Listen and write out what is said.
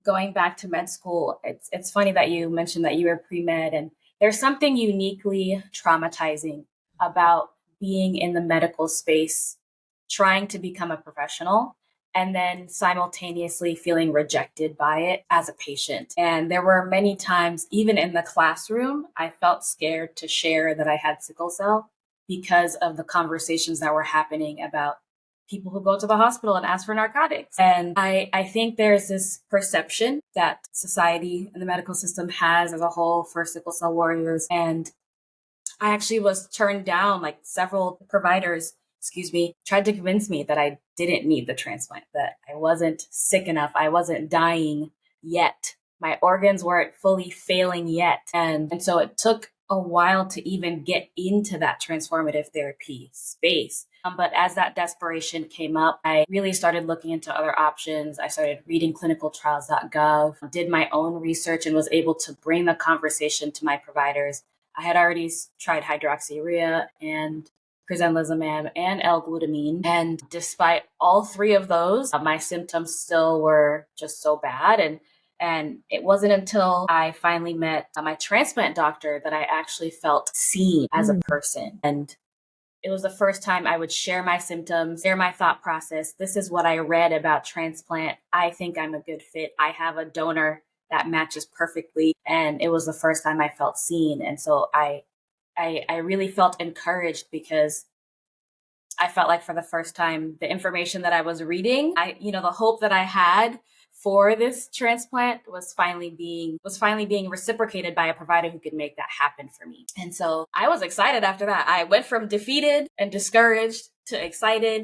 going back to med school, it's funny that you mentioned that you were pre-med, and there's something uniquely traumatizing about being in the medical space, trying to become a professional and then simultaneously feeling rejected by it as a patient. And there were many times, even in the classroom, I felt scared to share that I had sickle cell because of the conversations that were happening about people who go to the hospital and ask for narcotics. And I think there's this perception that society and the medical system has as a whole for sickle cell warriors. And I actually was turned down, like several providers, tried to convince me that I didn't need the transplant, that I wasn't sick enough, I wasn't dying yet. My organs weren't fully failing yet. And so it took a while to even get into that transformative therapy space. But as that desperation came up, I really started looking into other options. I started reading clinicaltrials.gov, did my own research, and was able to bring the conversation to my providers. I had already tried hydroxyurea and crizanlizumab and L-glutamine. And despite all three of those, my symptoms still were just so bad. And it wasn't until I finally met my transplant doctor that I actually felt seen as a person. And it was the first time I would share my symptoms, share my thought process. This is what I read about transplant. I think I'm a good fit. I have a donor that matches perfectly. And it was the first time I felt seen. And so I really felt encouraged because I felt like for the first time, the information that I was reading, the hope that I had for this transplant was finally being reciprocated by a provider who could make that happen for me. And so I was excited after that. I went from defeated and discouraged to excited